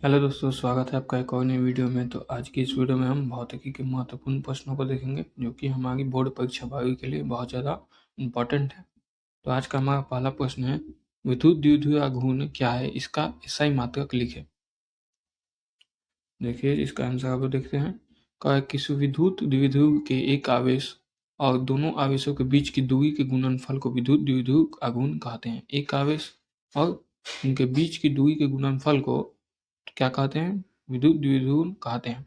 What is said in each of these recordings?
Hello दोस्तों, स्वागत है आपका एक और नई वीडियो में। तो आज की इस वीडियो में हम भौतिकी के महत्वपूर्ण प्रश्नों को देखेंगे जो कि हमारी बोर्ड परीक्षा 12वीं के लिए बहुत ज़्यादा इम्पोर्टेंट है। तो आज का हमारा पहला प्रश्न है, विद्युत द्विध्रुव आघूर्ण क्या है, इसका SI मात्रक लिखें। देखिए इसका आंसर आप देखते हैं। कहा है किसी विद्युत द्विध्रुव के एक आवेश और दोनों आवेशों के बीच की दूरी के गुणनफल को विद्युत द्विध्रुव आघूर्ण कहते हैं। एक आवेश और उनके बीच की दूरी के गुणनफल को क्या कहते हैं? विद्युत द्विध्रुव कहते हैं।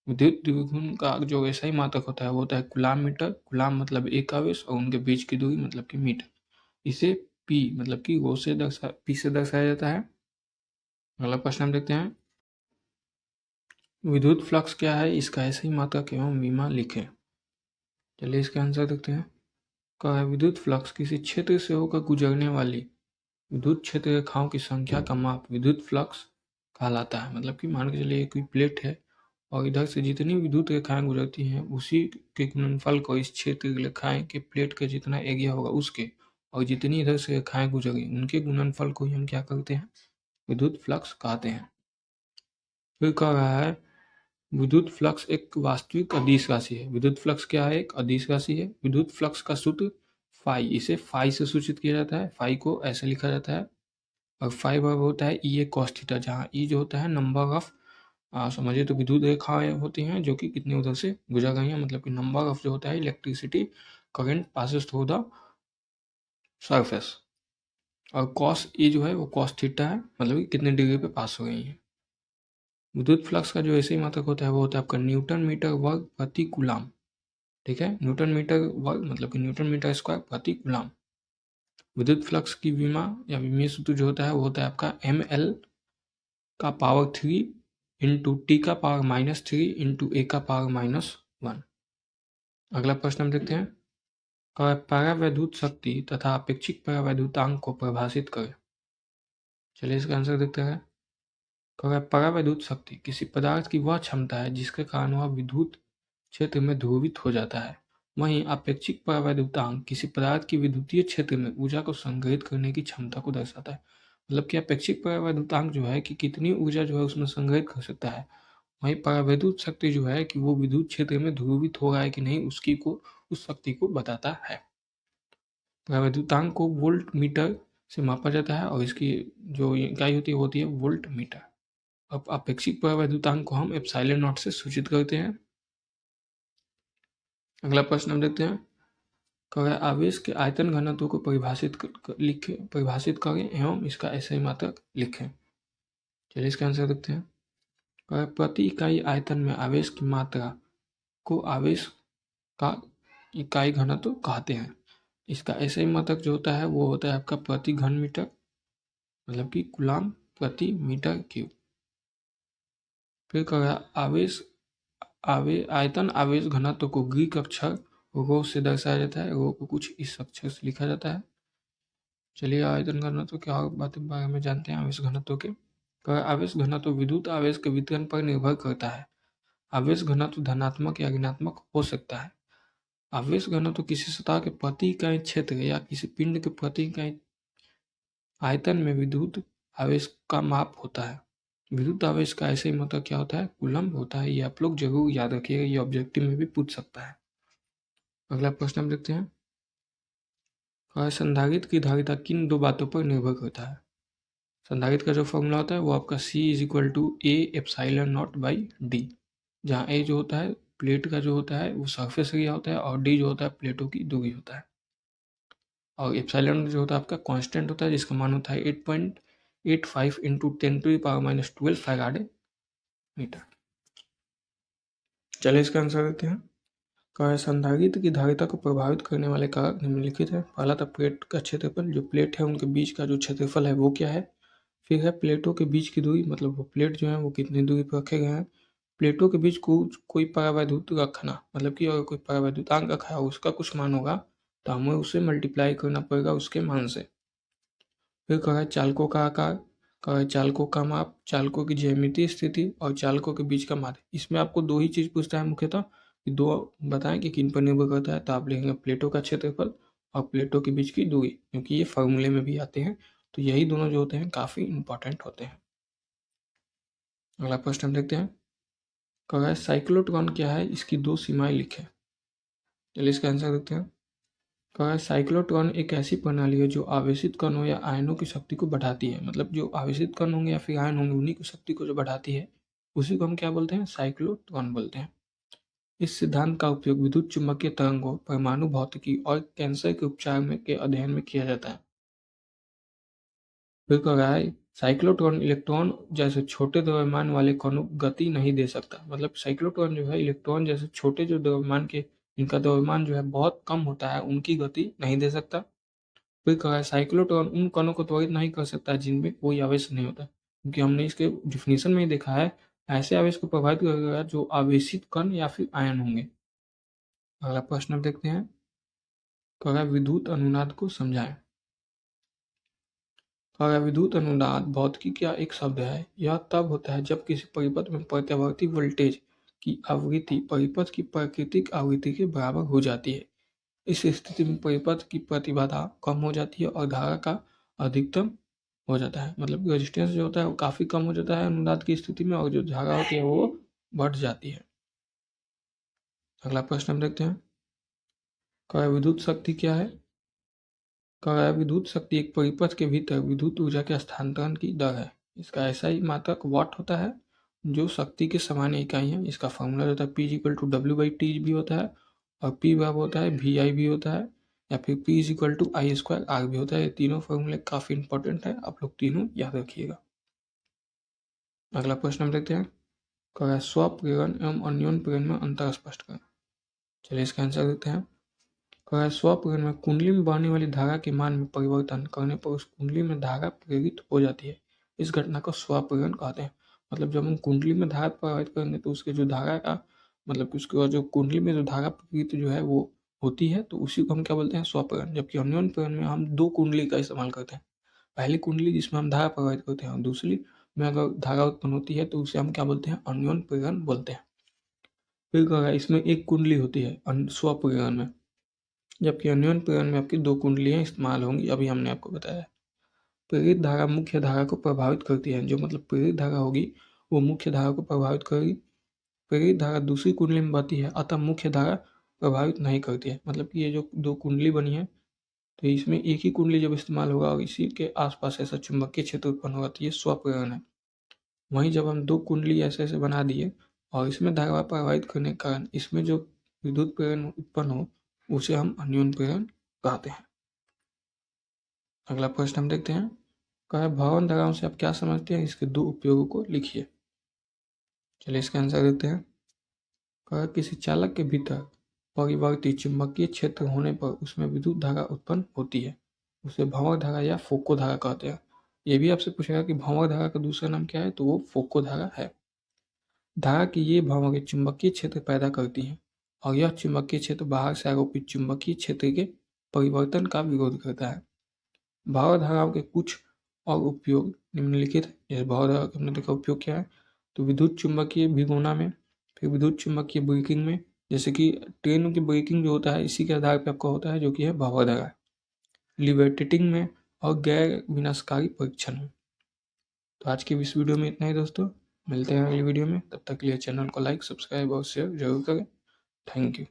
विद्युत द्विध्रुव का जो SI मात्रक होता है वो होता है कूलाम मीटर। कूलाम मतलब एक आवेश और उनके बीच की दूरी मतलब कि मीटर। इसे P मतलब कि वो से P से दर्शाया जाता है। अगला प्रश्न हम देखते हैं, विद्युत फ्लक्स क्या है, इसका SI मात्रक एवं विमा लिखें। चलिए इसका आंसर देखते हैं। कहा है विद्युत फ्लक्स किसी क्षेत्र से होकर गुजरने वाली विद्युत क्षेत्र रेखाओं की संख्या का माप विद्युत फ्लक्स कहलाता है। मतलब कि मान के चलिए कोई प्लेट है और इधर से जितनी विद्युत रेखाएं गुजरती हैं उसी के गुणनफल को इस क्षेत्र की रेखाएं के प्लेट का जितना एरिया होगा उसके, और जितनी इधर से रेखाएं गुजरी उनके गुणनफल को ही हम क्या करते हैं? विद्युत फ्लक्स कहते हैं। फिर कह रहा है विद्युत फ्लक्स एक वास्तविक अदिश राशि है। विद्युत फ्लक्स क्या है? एक अदिश राशि है। विद्युत फ्लक्स का सूत्र फाई, इसे फाई से सूचित किया जाता है। फाई को ऐसे लिखा जाता है और फाई बराबर होता है ई ए कॉस थीटा, जहाँ ई जो होता है नंबर ऑफ समझिए तो विद्युत रेखाएं होती हैं जो कि कितने उधर से गुजर गई हैं, मतलब कि नंबर ऑफ जो होता है electricity current passes through the surface. और कॉस ई जो है वो कॉस थीटा है, मतलब कि कितने डिग्री पे पास हो गई है। विद्युत फ्लक्स का जो ऐसे ही मात्रक होता है वो होता है आपका न्यूटन मीटर वर्ग प्रति कूलाम। ठीक है, न्यूटन मीटर वर्ग मतलब कि न्यूटन मीटर स्क्वायर प्रति कूलाम। विद्युत फ्लक्स की विमा या विमीय सूत्र जो होता है वो होता है आपका ml का पावर 3 इंटू टी का पावर -3 इंटू ए का पावर -1। अगला प्रश्न हम देखते हैं, परावैद्युत शक्ति तथा अपेक्षिक परावैद्युतांक को परिभाषित करें। चलिए इसका आंसर देखते हैं। परावैद्युत शक्ति किसी पदार्थ की वह क्षमता है जिसके कारण वह विद्युत क्षेत्र में ध्रुवित हो जाता है। वहीं अपेक्षिक परावैद्युतांक किसी पदार्थ की विद्युतीय क्षेत्र में ऊर्जा को संग्रहित करने की क्षमता को दर्शाता है। मतलब कि अपेक्षिक परावैद्युतांक जो है कि कितनी ऊर्जा जो है उसमें संग्रहित कर सकता है। वहीं परावैद्युत शक्ति जो है कि वो विद्युत क्षेत्र में ध्रुवित हो रहा है कि नहीं उसकी को उस शक्ति को बताता है। परावैद्युतांक को वोल्ट मीटर से मापा जाता है और इसकी जो इकाई होती है वोल्ट मीटर। अब अपेक्षिक परावैद्युतांक को हम एप्सिलॉन नॉट से सूचित करते हैं। अगला प्रश्न हम देखते हैं, आवेश के आयतन घनत्व को परिभाषित करें एवं इसका SI मात्रक लिखें। चलिए इसका आंसर देखते हैं। प्रति इकाई आयतन में आवेश की मात्रा को आवेश का इकाई घनत्व कहते हैं। इसका SI मात्रक जो होता है वो होता है आपका प्रति घन मीटर, मतलब कि कूलाम प्रति मीटर क्यूब। फिर कहा आयतन आवेश घनत्व को ग्रीक अक्षर रो से दर्शाया जाता है। रो को कुछ इस अक्षर से लिखा जाता है। चलिए आयतन घनत्व क्या बातें बारे में जानते हैं आवेश घनत्व के। आवेश घनत्व विद्युत आवेश के वितरण पर निर्भर करता है। आवेश घनत्व धनात्मक या ऋणात्मक हो सकता है। आवेश घनत्व किसी सतह के प्रति इकाई क्षेत्र या किसी पिंड के प्रति इकाई आयतन में विद्युत आवेश का माप होता है। विद्युत आवेश का ऐसे ही मतलब क्या होता है? कूलम्ब होता है। ये आप लोग जरूर याद रखिएगा, ये ऑब्जेक्टिव में भी पूछ सकता है। अगला प्रश्न हम देखते हैं, संधारित्र की धारिता किन दो बातों पर निर्भर करता है? संधारित्र का जो फॉर्मूला होता है वो आपका C = A epsilon not by D, जहाँ A जो होता है प्लेट का जो होता है वो सरफेस एरिया होता है और D जो होता है प्लेटों की दूरी होता है। और एप्सिलॉन जो होता है आपका कांस्टेंट होता है जिसका मान होता है 8.85 इंटू 10⁻12 फैराड मीटर। चलिए इसका आंसर देते हैं। संधारित्र की धारिता को प्रभावित करने वाले कारक निम्नलिखित है। पहला था प्लेट का क्षेत्रफल, जो प्लेट है उनके बीच का जो क्षेत्रफल है वो क्या है। फिर है प्लेटों के बीच की दूरी, मतलब वो प्लेट जो है वो कितनी दूरी पर रखे गए हैं। प्लेटों के बीच कोई परावैद्युत रखना, मतलब कि अगर कोई परावैद्युतांक रखा है उसका कुछ मान होगा तो हमें उसे मल्टीप्लाई करना पड़ेगा उसके मान से। फिर कहा है चालकों का आकार, कहा है चालकों का माप, चालकों की ज्यामितीय स्थिति और चालकों के बीच का माध्य। इसमें आपको दो ही चीज़ पूछता है मुख्यतः, कि दो बताएं कि किन पर निर्भर करता है। तो आप लिखेंगे प्लेटों का क्षेत्रफल और प्लेटों के बीच की दूरी, क्योंकि ये फार्मूले में भी आते हैं। तो यही दोनों जो होते हैं काफ़ी इंपॉर्टेंट होते हैं। अगला प्रश्न हम देखते हैं। कह रहा है साइक्लोट्रॉन क्या है, इसकी दो सीमाएं लिखें। चलिए इसका आंसर देखते हैं। कह रहा है साइक्लोट्रॉन एक ऐसी प्रणाली है जो आवेशित कणों या आयनों की शक्ति को बढ़ाती है। मतलब जो आवेशित कण होंगे या फिर आयन होंगे उन्हीं की शक्ति को जो बढ़ाती है उसी को हम क्या बोलते हैं, साइक्लोट्रॉन बोलते हैं। इस सिद्धांत का उपयोग विद्युत चुम्बकीय तरंगों, परमाणु भौतिकी और कैंसर के उपचार में के अध्ययन में किया जाता है। फिर कह रहा है साइक्लोट्रॉन इलेक्ट्रॉन जैसे छोटे द्रव्यमान वाले कणों को गति नहीं दे सकता। मतलब साइक्लोट्रॉन जो है इलेक्ट्रॉन जैसे छोटे जो द्रव्यमान के, इनका द्रव्यमान जो है बहुत कम होता है, उनकी गति नहीं दे सकता। फिर कह रहा है साइक्लोट्रॉन उन कणों को त्वरित नहीं कर सकता जिनमें कोई आवेश नहीं होता, क्योंकि हमने इसके डिफिनीशन में ही देखा है ऐसे आवेश को प्रभावित करेगा जो आवेशित कण या फिर आयन होंगे। अगला प्रश्न अब देखते हैं। कह रहा है विद्युत अनुनाद को समझाएं। कह रहा है विद्युत अनुनाद भौतिकी का एक शब्द है। यह तब होता है जब किसी परिपथ में प्रत्यावर्ती वोल्टेज की आवृत्ति परिपथ की प्राकृतिक आवृत्ति के बराबर हो जाती है। इस स्थिति में परिपथ की प्रतिबाधा कम हो जाती है और धारा का अधिकतम हो जाता है। मतलब रेजिस्टेंस जो होता है वो काफ़ी कम हो जाता है अनुनाद की स्थिति में, और जो धारा होती है वो बढ़ जाती है। अगला प्रश्न हम देखते हैं। कह रहा है विद्युत शक्ति क्या है। कह रहा है विद्युत शक्ति एक परिपथ के भीतर विद्युत ऊर्जा के हस्तांतरण की दर है। इसका ऐसा ही मात्रक वाट होता है जो शक्ति के सामान्य इकाई है। इसका फॉर्मूला होता है P=W/T भी होता है, और P बराबर होता है VI भी होता है, या फिर P=I²R भी होता है। ये तीनों फॉर्मूले काफ़ी इंपॉर्टेंट है, आप लोग तीनों याद रखिएगा। अगला प्रश्न हम देखते हैं। कह रहा है स्वप्रेरण एवं अन्योन प्रेरण में अंतर स्पष्ट करें। चलिए इसका आंसर देते हैं। कह रहा है स्वप्रेरण में कुंडली में बहने वाली धारा के मान में परिवर्तन करने पर उस कुंडली में धारा प्रेरित हो जाती है। इस घटना को स्वप्रेरण कहते हैं। मतलब जब हम कुंडली में धारा प्रवाहित करेंगे तो उसके जो धारा का मतलब कि उसके जो कुंडली में जो धारा प्रेरित जो है वो होती है, तो उसी को हम क्या बोलते हैं, स्वप्रेरण। जबकि अन्योन प्रेरण में हम दो कुंडली का इस्तेमाल करते हैं। पहली कुंडली जिसमें हम धारा प्रवाहित करते हैं और दूसरी में अगर धारा उत्पन्न होती है तो उसे हम क्या बोलते हैं, अन्योन प्रेरण बोलते हैं। फिर कह रहा है इसमें एक कुंडली होती है स्वप्रेरण में, जबकि अन्योन प्रेरण में आपकी दो कुंडलियां इस्तेमाल होंगी, अभी हमने आपको बताया। प्रेरित धारा मुख्य धारा को प्रभावित करती है। जो मतलब प्रेरित धारा होगी वो मुख्य धारा को प्रभावित करेगी। प्रेरित धारा दूसरी कुंडली में बहती है, अतः मुख्य धारा प्रभावित नहीं करती है। मतलब कि ये जो दो कुंडली बनी है तो इसमें एक ही कुंडली जब इस्तेमाल होगा और इसी के आसपास ऐसा चुंबकीय क्षेत्र उत्पन्न होगा तो ये स्वप्रेरण है। वहीं जब हम दो कुंडली ऐसे ऐसे बना दिए और इसमें धारा प्रवाहित करने के कारण इसमें जो विद्युत प्रेरण उत्पन्न हो उसे हम अन्योन प्रेरण कहते हैं। अगला प्रश्न हम देखते हैं। कहा है भवन धाराओं से आप क्या समझते हैं, इसके दो उपयोगों को लिखिए। चलिए इसका आंसर देते हैं। कहा किसी चालक के भीतर परिवर्ती चुंबकीय क्षेत्र होने पर उसमें विद्युत धारा उत्पन्न होती है, उसे भंवर धारा या फोको धारा कहते हैं। ये भी आपसे पूछेगा कि भंवर धारा का दूसरा नाम क्या है, तो वो फोको धारा है। धारा की ये भंवरें चुंबकीय क्षेत्र पैदा करती हैं और यह चुंबकीय क्षेत्र बाहर से आरोपित चुंबकीय क्षेत्र के परिवर्तन का विरोध करता है। भंवर धाराओं के कुछ और उपयोग निम्नलिखित है। जैसे भंवर धारा का हमने देखा उपयोग क्या है, तो विद्युत चुंबकीय भिगोना में, फिर विद्युत चुंबकीय ब्रेकिंग में, जैसे कि ट्रेन की ब्रेकिंग जो होता है इसी के आधार पर आपका होता है जो कि है भंवर धारा, लिवेटिटिंग में और गैर विनाशकारी परीक्षण में। तो आज की इस वीडियो में इतना ही दोस्तों, मिलते हैं अगली वीडियो में। तब तक के लिए चैनल को लाइक, सब्सक्राइब और शेयर जरूर करें। Thank you.